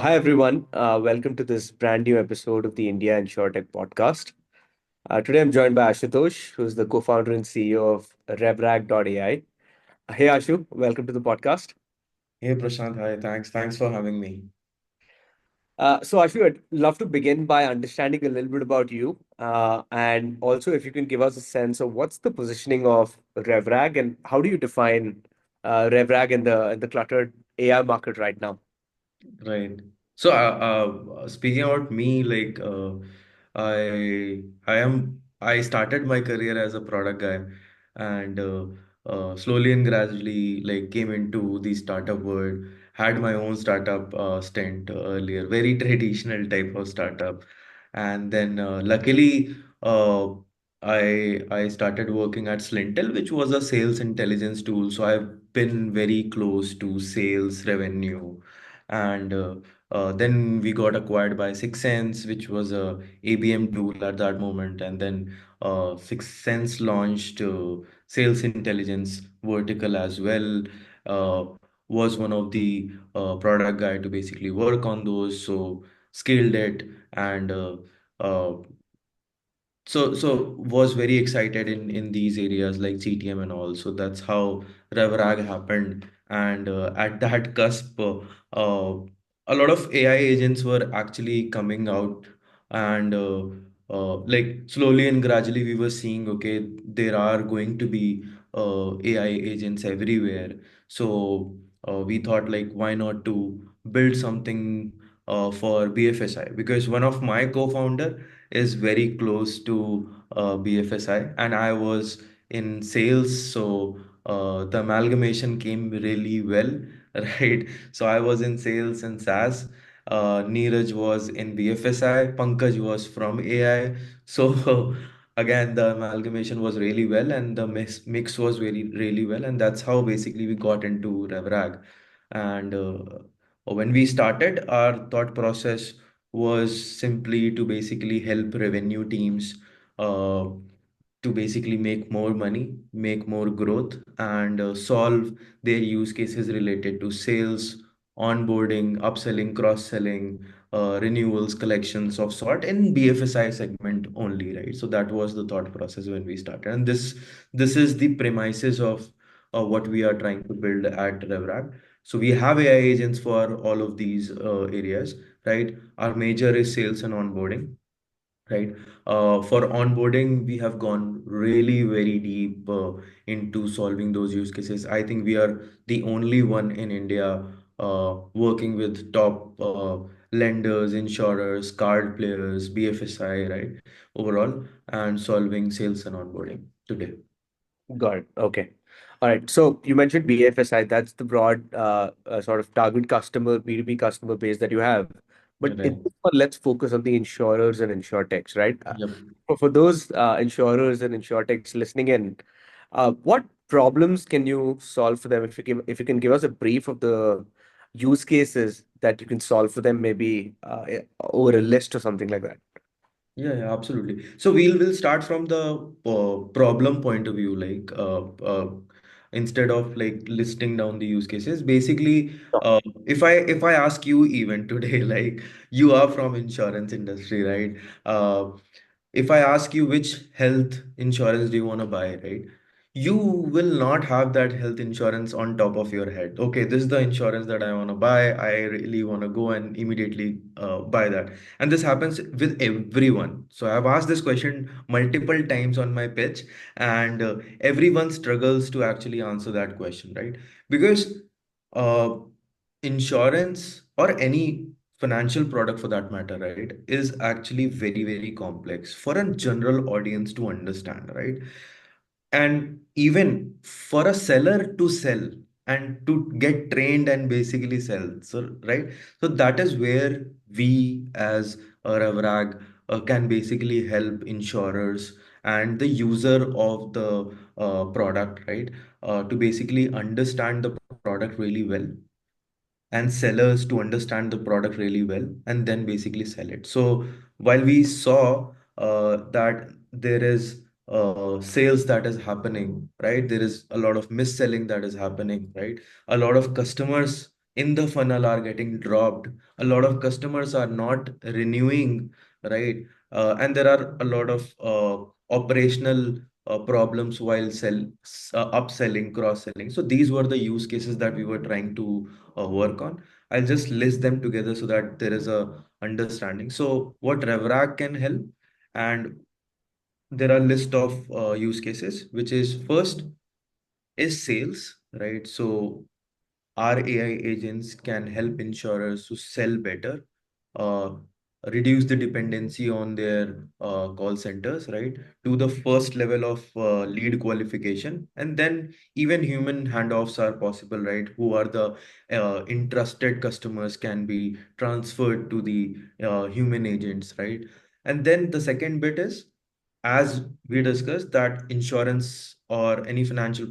Hi, everyone. Welcome to this brand new episode of the India InsureTech Podcast. Today, I'm joined by Ashutosh, who's the co founder and CEO of RevRag.AI. Hey, Ashu, welcome to the podcast. Hey Prashant, hi. Thanks for having me. So, Ashu, I'd love to begin by understanding a little bit about you. And also, if you can give us a sense of what's the positioning of RevRag and how do you define RevRag in the cluttered AI market right now? Right. So, speaking about me, I started my career as a product guy, and slowly and gradually, came into the startup world. Had my own startup stint earlier, very traditional type of startup, and then luckily, I started working at Slintel, which was a sales intelligence tool. So I've been very close to sales revenue and then we got acquired by Six Sense, which was a ABM tool at that moment, and then Six Sense launched sales intelligence vertical as well. Uh, was one of the product guy to basically work on those, so scaled it and uh, so was very excited in these areas like CTM and all. So that's how RevRag happened. And at that cusp, a lot of AI agents were actually coming out, and slowly and gradually we were seeing, okay, there are going to be AI agents everywhere. So we thought, like, why not to build something for BFSI, because one of my co-founder is very close to BFSI, and I was in sales, so the amalgamation came really well, right? So I was in sales and SaaS. Neeraj was in BFSI. Pankaj was from AI. So again, the amalgamation was really well, and the mix was very really well, and that's how basically we got into RevRag. And when we started, our thought process was simply to basically help revenue teams uh, to basically make more money, make more growth, and solve their use cases related to sales, onboarding, upselling, cross-selling, renewals, collections of sort in BFSI segment only, right? So that was the thought process when we started, and this is the premises of what we are trying to build at RevRag. So we have AI agents for all of these areas, right? Our major is sales and onboarding, right? For onboarding, we have gone really very deep into solving those use cases. I think we are the only one in India working with top lenders, insurers, card players, BFSI, right? Overall, and solving sales and onboarding today. Got it. Okay. All right. So you mentioned BFSI. That's the broad sort of target customer, B2B customer base that you have. But in Right. this one, let's focus on the insurers and insurtechs, right? Yep. For those insurers and insurtechs listening in, what problems can you solve for them? If you can give us a brief of the use cases that you can solve for them, maybe over a list or something like that. Yeah, absolutely. So we'll start from the problem point of view, instead of like listing down the use cases. Basically, if I ask you even today, like, you are from insurance industry, right? If I ask you which health insurance do you want to buy, right? You will not have that health insurance on top of your head. Okay, this is the insurance that I want to buy. I really want to go and immediately buy that. And this happens with everyone. So I've asked this question multiple times on my pitch, and everyone struggles to actually answer that question, right? Because uh, insurance or any financial product for that matter, right, is actually very, very complex for a general audience to understand, right? And even for a seller to sell and to get trained and basically sell. So, right? So that is where we as a Revrag can basically help insurers and the user of the product, right? To basically understand the product really well, and sellers to understand the product really well, and then basically sell it. So while we saw that there is sales that is happening, right? There is a lot of mis-selling that is happening, right? A lot of customers in the funnel are getting dropped. A lot of customers are not renewing, right? And there are a lot of operational problems while upselling, cross-selling. So these were the use cases that we were trying to work on. I'll just list them together so that there is a understanding. So what RevRag can help, and there are list of use cases, which is first is sales, right? So our AI agents can help insurers to sell better, uh, reduce the dependency on their call centers, right? To the first level of lead qualification. And then even human handoffs are possible, right? Who are the interested customers can be transferred to the human agents, right? And then the second bit is, as we discussed, that insurance or any financial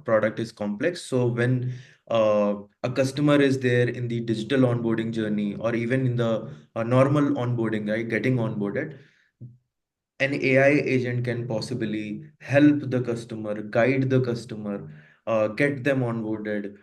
product is complex. So when a customer is there in the digital onboarding journey, or even in the normal onboarding, right, getting onboarded, an AI agent can possibly help the customer, guide the customer, get them onboarded,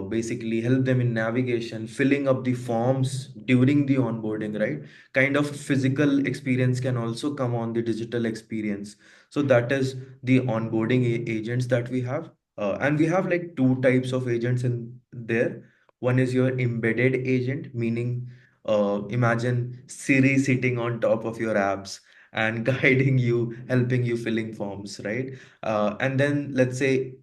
basically help them in navigation, filling up the forms during the onboarding, right? Kind of physical experience can also come on the digital experience. So that is the onboarding agents that we have. And we have like two types of agents in there. One is your embedded agent, meaning imagine Siri sitting on top of your apps and guiding you, helping you filling forms, right? And then let's say,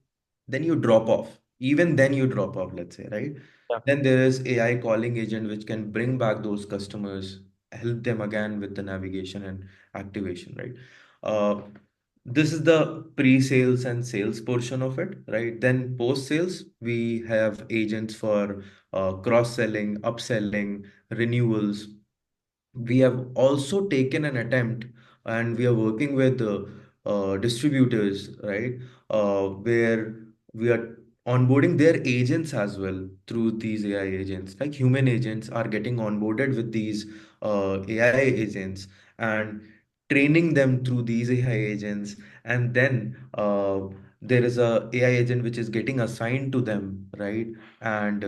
then you drop off. Even then you drop off, let's say, right? Yeah. Then there is AI calling agent which can bring back those customers, help them again with the navigation and activation, right? Uh, this is the pre-sales and sales portion of it, right? Then post-sales, we have agents for cross-selling, upselling, renewals. We have also taken an attempt, and we are working with distributors, right? Where we are onboarding their agents as well through these AI agents. Like human agents are getting onboarded with these AI agents and training them through these AI agents. And then there is a AI agent which is getting assigned to them, right? And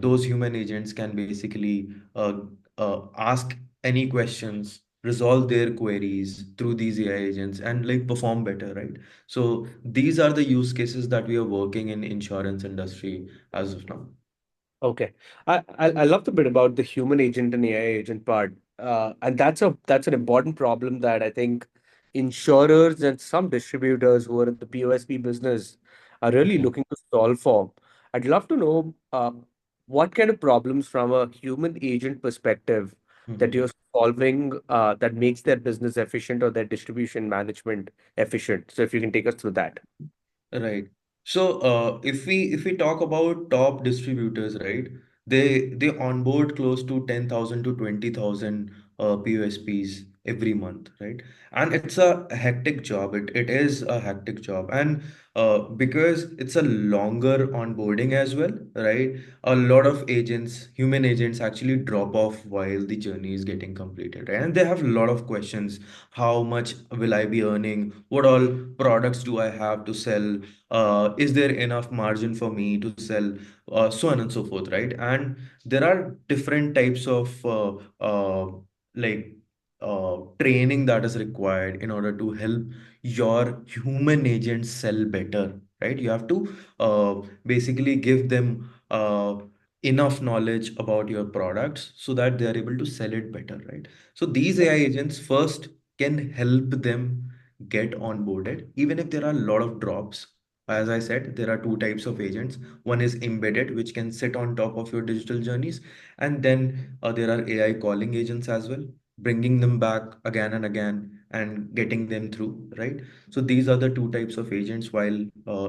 those human agents can basically ask any questions, resolve their queries through these AI agents, and like perform better, right? So these are the use cases that we are working in insurance industry as of now. Okay. I love the bit about the human agent and AI agent part. And that's an important problem that I think insurers and some distributors who are in the POSP business are really Mhm. looking to solve for. I'd love to know what kind of problems from a human agent perspective that Mhm. you're solving that makes their business efficient or their distribution management efficient. So if you can take us through that. Right. So, if we talk about top distributors, right, they onboard close to 10,000 to 20,000 POSPs every month, right? And it's a hectic job. It is a hectic job, and because it's a longer onboarding as well, right? A lot of agents, human agents, actually drop off while the journey is getting completed, right? And they have a lot of questions. How much will I be earning? What all products do I have to sell? Is there enough margin for me to sell? So on and so forth, right? And there are different types of like training that is required in order to help your human agents sell better, right? You have to basically give them enough knowledge about your products so that they are able to sell it better, right? So these AI agents first can help them get onboarded, even if there are a lot of drops. As I said, there are two types of agents. One is embedded, which can sit on top of your digital journeys. And then there are AI calling agents as well, bringing them back again and again and getting them through, right? So these are the two types of agents while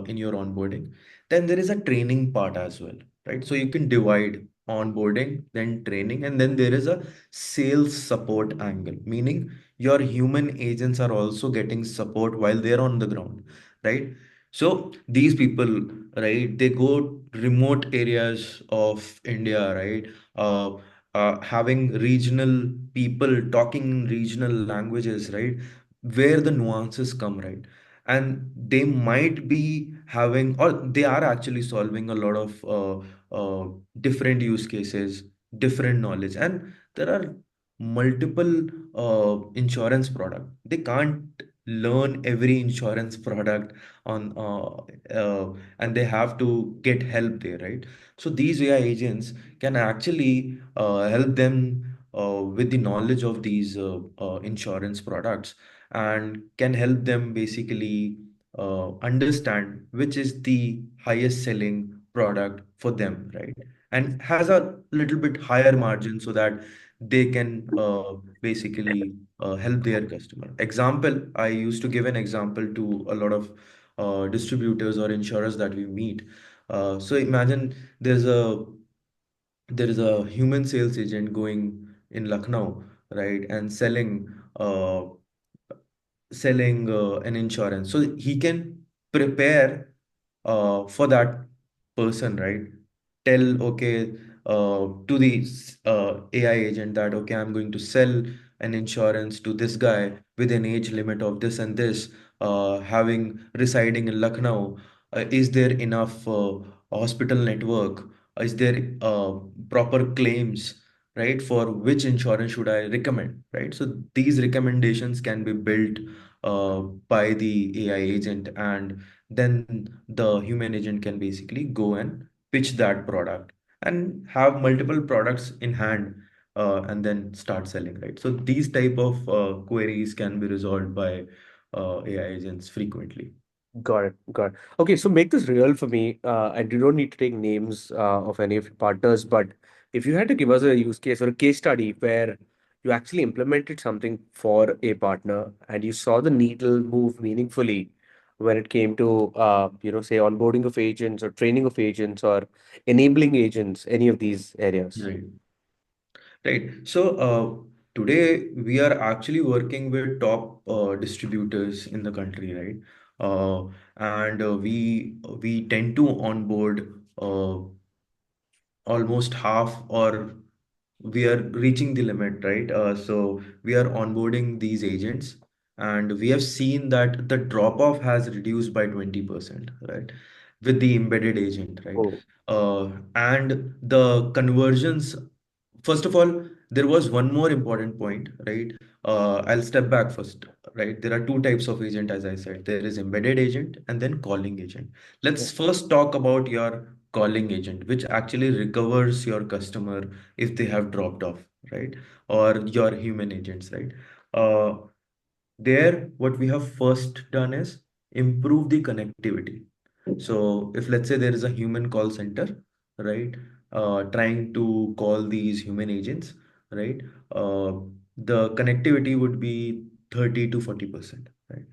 in your onboarding. Then there is a training part as well, right? So you can divide onboarding, then training, and then there is a sales support angle, meaning your human agents are also getting support while they're on the ground, right? So these people, right, they go remote areas of India, right? Having regional people talking regional languages, right? Where the nuances come, right? And they might be having, or they are actually solving a lot of different use cases, different knowledge, and there are multiple insurance product. They can't learn every insurance product on and they have to get help there, right? So these AI agents can actually help them with the knowledge of these insurance products, and can help them basically understand which is the highest selling product for them, right? And has a little bit higher margin so that they can basically help their customer. Example, I used to give an example to a lot of distributors or insurers that we meet. So imagine there's a there is a human sales agent going in Lucknow, right, and selling an insurance. So he can prepare for that person, right? Tell, okay, to the AI agent that, okay, I'm going to sell an insurance to this guy with an age limit of this and this, having residing in Lucknow. Is there enough hospital network? Is there proper claims, right? For which insurance should I recommend, right? So these recommendations can be built by the AI agent, and then the human agent can basically go and pitch that product and have multiple products in hand, and then start selling, right? So these type of queries can be resolved by AI agents frequently. Got it. Got it. Okay, so make this real for me, and you don't need to take names of any of your partners, but if you had to give us a use case or a case study where you actually implemented something for a partner and you saw the needle move meaningfully when it came to, say onboarding of agents or training of agents or enabling agents, any of these areas. Right. Right. So today we are actually working with top distributors in the country, right? And we tend to onboard almost half, or we are reaching the limit, right? So we are onboarding these agents, and we have seen that the drop off has reduced by 20%, right? With the embedded agent, right? Oh, And the conversions, first of all, there was one more important point, right? I'll step back first, right? There are two types of agent, as I said. There is embedded agent and then calling agent. yeah. Let's first talk about your calling agent, which actually recovers your customer if they have dropped off, right? Or your human agents, right? Uh, There, what we have first done is improve the connectivity. So if let's say there is a human call center, right, trying to call these human agents, right, uh, the connectivity would be 30 to 40%, right?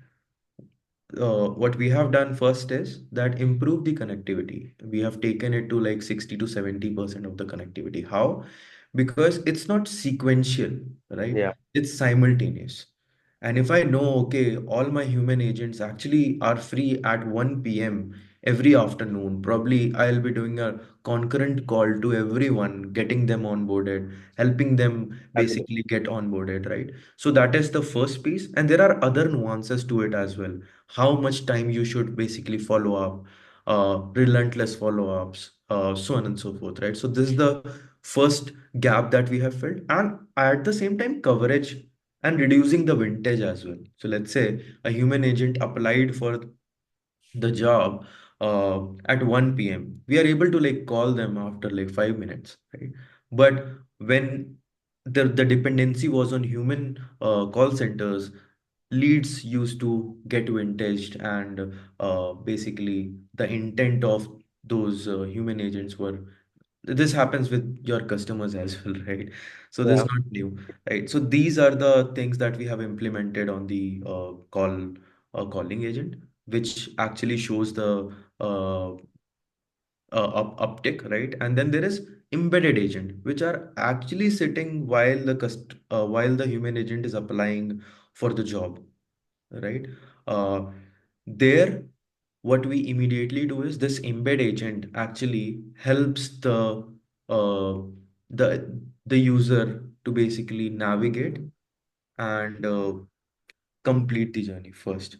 What we have done first is that improve the connectivity. We have taken it to like 60 to 70% of the connectivity. How? Because it's not sequential, right? Yeah. It's simultaneous. And if I know, okay, all my human agents actually are free at 1 p.m. every afternoon, probably I'll be doing a concurrent call to everyone, getting them onboarded, helping them basically get onboarded, right? So that is the first piece. And there are other nuances to it as well. How much time you should basically follow up, relentless follow-ups, so on and so forth, right? So this is the first gap that we have filled, and at the same time, coverage and reducing the vintage as well. So let's say a human agent applied for the job at 1 p.m. We are able to like call them after like 5 minutes, right? But when the dependency was on human call centers, leads used to get vintaged, and basically the intent of those human agents were, this happens with your customers as well, right? So this Yeah. is not new, right? So these are the things that we have implemented on the calling agent, which actually shows the uptick, right? And then there is embedded agent, which are actually sitting while the human agent is applying for the job, right? Uh, There, what we immediately do is this embed agent actually helps uh, the user to basically navigate and complete the journey first.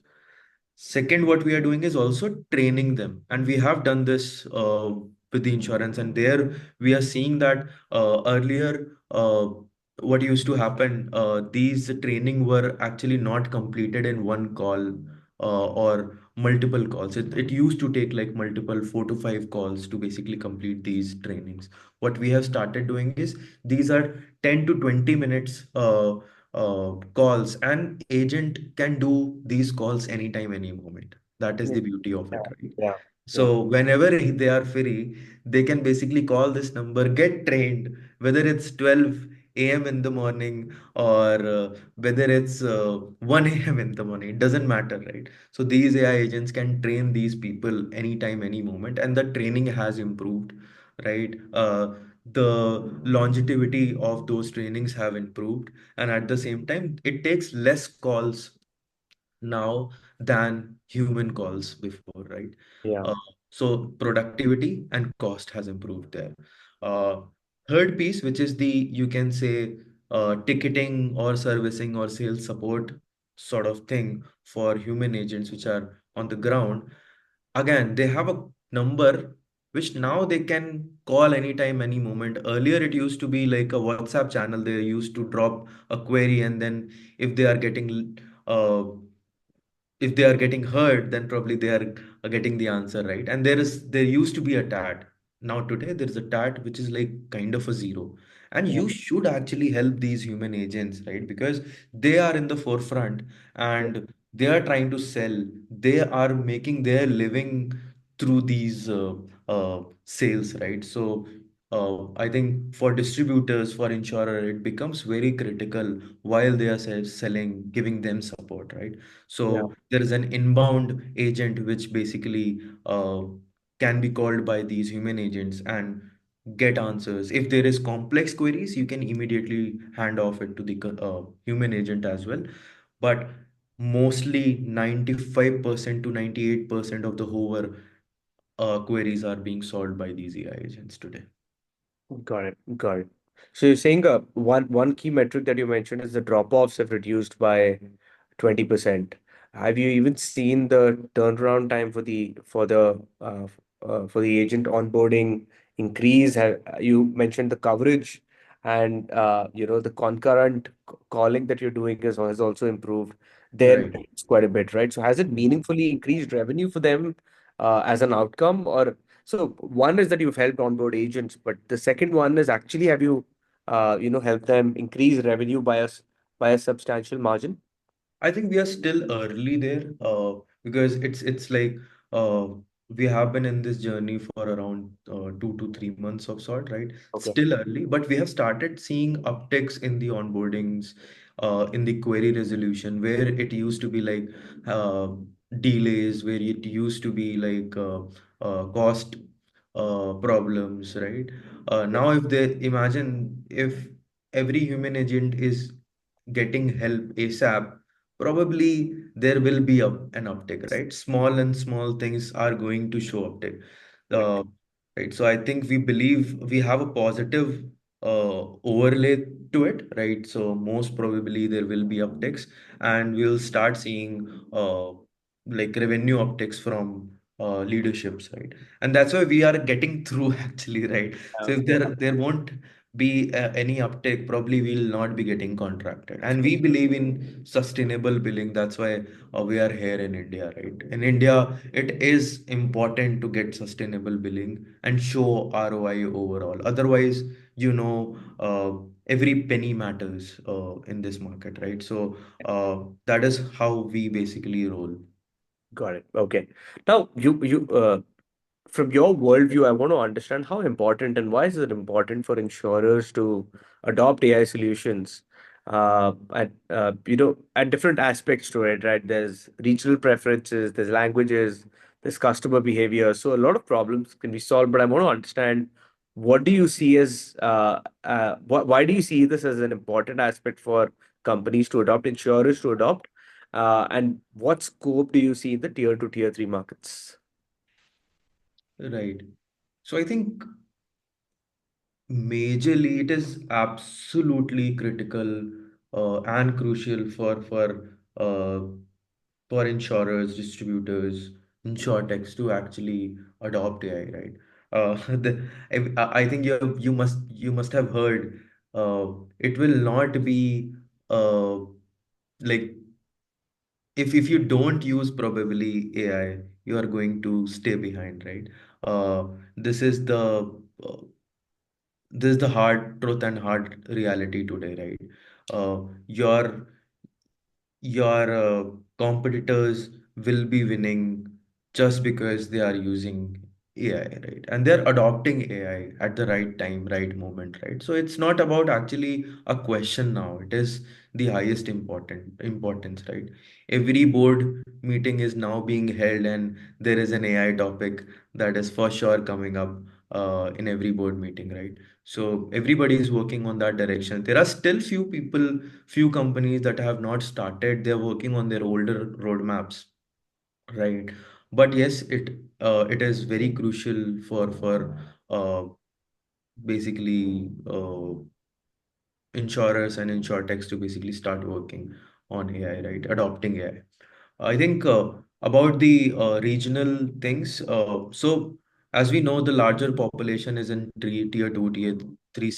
Second, what we are doing is also training them, and we have done this with the insurance. And there we are seeing that earlier, what used to happen, these training were actually not completed in one call or multiple calls. It used to take like multiple 4 to 5 calls to basically complete these trainings. What we have started doing is these are 10 to 20 minutes calls, and agent can do these calls anytime, any moment. That is Yeah, the beauty of it, right? yeah, yeah, So whenever they are free, they can basically call this number, get trained, whether it's 12 a.m. in the morning, or whether it's 1 a.m. in the morning. It doesn't matter, right? So these AI agents can train these people anytime, any moment, and the training has improved, right? The longevity of those trainings have improved, and at the same time, it takes less calls now than human calls before, right? yeah, Uh, so productivity and cost has improved there. Uh, Third piece, which is the, you can say, ticketing or servicing or sales support sort of thing for human agents which are on the ground. Again, they have a number which now they can call anytime, any moment. Earlier, it used to be like a WhatsApp channel. They used to drop a query, and then if they are getting uh, if they are getting hurt, then probably they are getting the answer right. And there used to be a tat. Now today there is a tat which is like kind of a zero. And yeah, you should actually help these human agents, right? Because they are in the forefront, yeah, and they are trying to sell. They are making their living through these sales, right? So I think for distributors, for insurer, it becomes very critical while they are selling, giving them support, right? yeah, So there is an inbound agent which basically can be called by these human agents and get answers. If there is complex queries, you can immediately hand off it to the human agent as well. But mostly 95% to 98% of the whole queries are being solved by these AI agents today. got it, got it. So you're saying one key metric that you mentioned is the drop-offs have reduced by 20%. Have you even seen the turnaround time for the agent onboarding increase? You mentioned the coverage and the concurrent calling that you're doing has also improved there Right. quite a bit, right? So has it meaningfully increased revenue for them as an outcome? Or so one is that you've helped onboard agents, but the second one is actually have you helped them increase revenue by a substantial margin? I think we are still early there, because it's like uh, we have been in this journey for around 2 to 3 months of sort, right? Okay. Still early, but we have started seeing upticks in the onboardings, in the query resolution, where it used to be like uh, delays, where it used to be like cost problems, right? Yeah. Now, if they imagine if every human agent is getting help ASAP, probably there will be an uptick, right? Small and small things are going to show uptick. Correct. Uh, right. So I think we believe we have a positive overlay to it, right? So most probably there will be upticks, and we'll start seeing like revenue upticks from leaderships, right? And that's why we are getting through actually, right? So Yeah. if there won't be any uptake, probably we'll not be getting contracted. And we believe in sustainable billing. That's why we are here in India, right? In India, it is important to get sustainable billing and show ROI overall. Otherwise, every penny matters in this market, right? So that is how we basically roll. Got it. Okay. Now, from your worldview, I want to understand how important and why is it important for insurers to adopt AI solutions at different aspects to it, right? There's regional preferences, there's languages, there's customer behavior. So a lot of problems can be solved, but I want to understand what do you see as why do you see this as an important aspect for companies to adopt, insurers to adopt, and what scope do you see in the tier two, tier three markets? Right. So I think majorly, it is absolutely critical and crucial for for insurers, distributors, insurtechs to actually adopt AI, right? I think you must have heard, it will not be uh, like, if you don't use probably AI, you are going to stay behind, right? Uh, this is uh, the hard truth and hard reality today, right? Your competitors will be winning just because they are using AI, right? And they're adopting AI at the right time, right moment, right? So it's not about actually a question now. It is the highest importance, right? Every board meeting is now being held, and there is an AI topic that is for sure coming up in every board meeting, right? So everybody is working on that direction. There are still few companies that have not started. They're working on their older roadmaps, right? But yes, it is very crucial for basically insurers and insurtechs to basically start working on AI, right? Adopting AI. I think about the regional things. So, as we know, the larger population is in tier two, tier three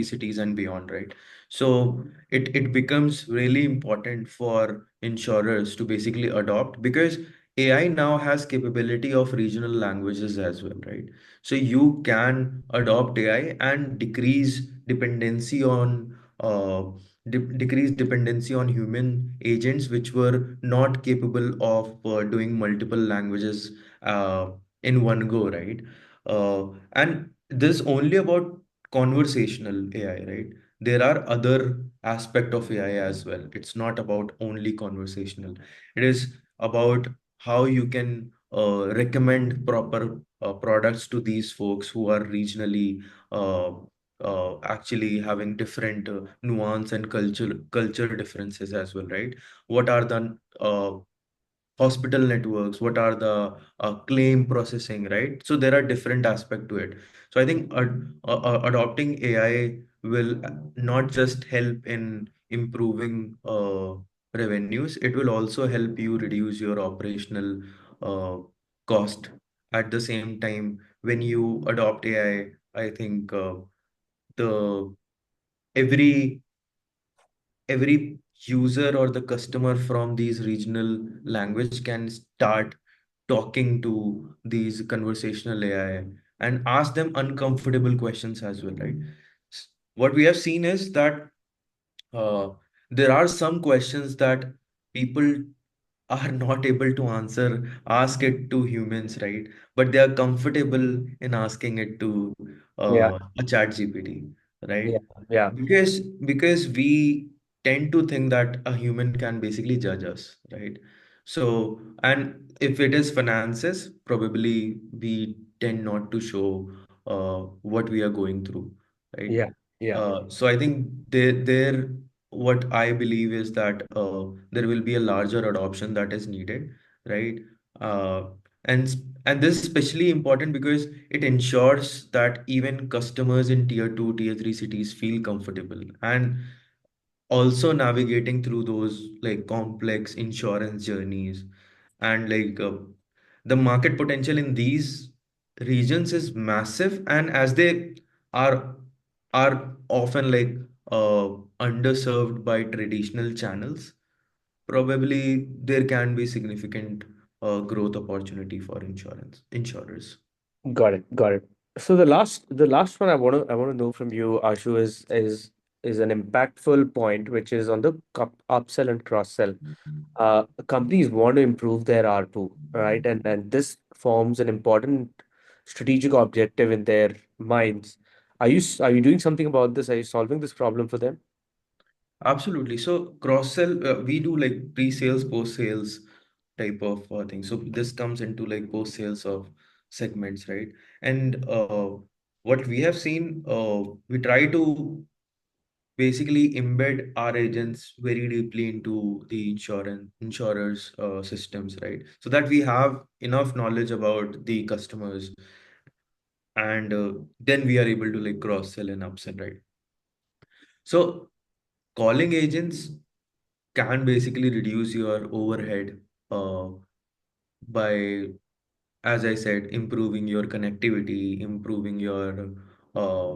cities and beyond, right? So it becomes really important for insurers to basically adopt, because AI now has capability of regional languages as well, right? So you can adopt AI and decrease dependency on human agents which were not capable of doing multiple languages in one go, right? And this is only about conversational AI, right? There are other aspect of AI as well. It's not about only conversational. It is about how you can recommend proper products to these folks who are regionally uh, actually having different nuance and culture differences as well, right? What are the hospital networks? What are the claim processing, right? So there are different aspect to it. So I think adopting AI will not just help in improving revenues, it will also help you reduce your operational uh, cost. At the same time, when you adopt I think the every every user or the customer from these regional language can start talking to these conversational AI and ask them uncomfortable questions as well, right? What we have seen is that uh, there are some questions that people are not able to ask it to humans, right? But they are comfortable in asking it to Yeah, a chat GPT, yeah, right? yeah, Because we tend to think that a human can basically judge us, right? So, and if it is finances, probably we tend not to show what we are going through, right? yeah, yeah. So I think what I believe is that there will be a larger adoption that is needed, right? Uh, and this is especially important because it ensures that even customers in tier two, tier three cities feel comfortable, and also navigating through those like complex insurance journeys, and the market potential in these regions is massive, and as they are are often uh, underserved by traditional channels, probably there can be significant growth opportunity for insurers. Got it, got it. So the last one I want to know from you, Ashu, is an impactful point, which is on the upsell and cross sell. Companies want to improve their ARPU, right? And this forms an important strategic objective in their minds. Are you doing something about this? Are you solving this problem for them? Absolutely. So cross sell, we do like pre-sales, post-sales type of thing. So this comes into like post-sales of segments, right? And what we have seen, we try to basically embed our agents very deeply into the insurers systems, right? So that we have enough knowledge about the customers, and then we are able to like cross sell and upsell, right? So calling agents can basically reduce your overhead by, as I said, improving your connectivity, improving your uh,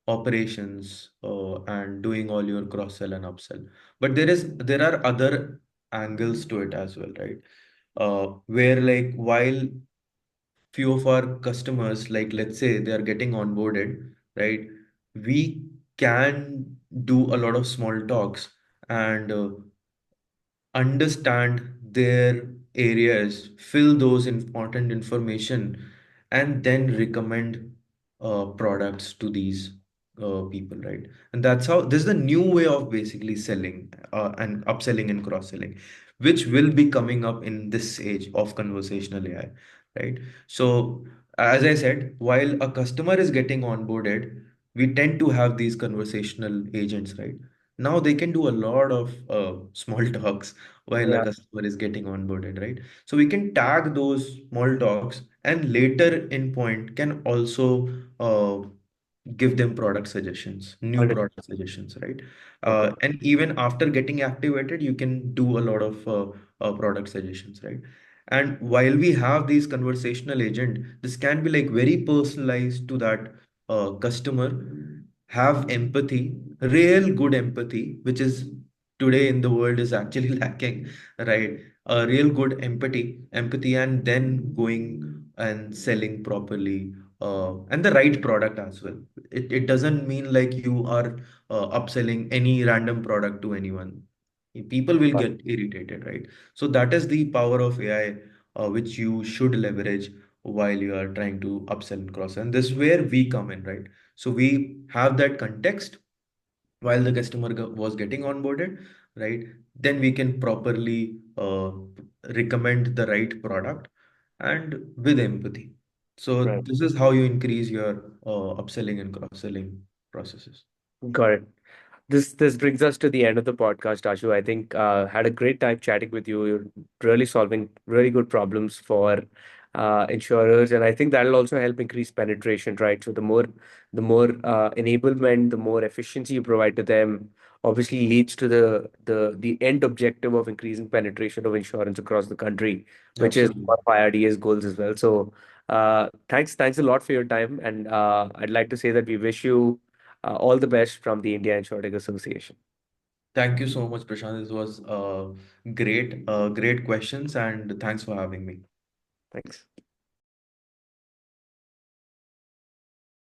operations, and doing all your cross sell and upsell. But there are other angles to it as well, right? Where like while few of our customers, like let's say they are getting onboarded, right? We can do a lot of small talks and understand their areas, fill those important information, and then recommend products to these people, right? And that's how this is the new way of basically selling and upselling and cross-selling, which will be coming up in this age of conversational AI, right? So, as I said, while a customer is getting onboarded, we tend to have these conversational agents, right? Now they can do a lot of small talks while a Yeah, customer is getting onboarded, right? So we can tag those small talks and later in point can also give them product suggestions, new understood. product suggestions, right? Okay. And even after getting activated, you can do a lot of product suggestions, right? And while we have these conversational agent, this can be like very personalized to that customer, have empathy, real good empathy, which is today in the world is actually lacking, right? A real good empathy, and then going and selling properly, and the right product as well. It doesn't mean like you are upselling any random product to anyone. People will Got get irritated, right? So that is the power of AI, which you should leverage while you are trying to upsell and cross. And this is where we come in, right? So we have that context while the customer was getting onboarded, right? Then we can properly recommend the right product and with empathy. So right. this is how you increase your upselling and cross-selling processes. Got it. This brings us to the end of the podcast, Ashu. I think had a great time chatting with you. You're really solving really good problems for insurers, and I think that'll also help increase penetration, right? So the more enablement, the more efficiency you provide to them, obviously leads to the end objective of increasing penetration of insurance across the country, which is Absolutely. one of my IRDA's goals as well. So thanks a lot for your time, and I'd like to say that we wish you all the best from the India InsureTech Association. Thank you so much, Prashant. This was great questions, and thanks for having me. Thanks.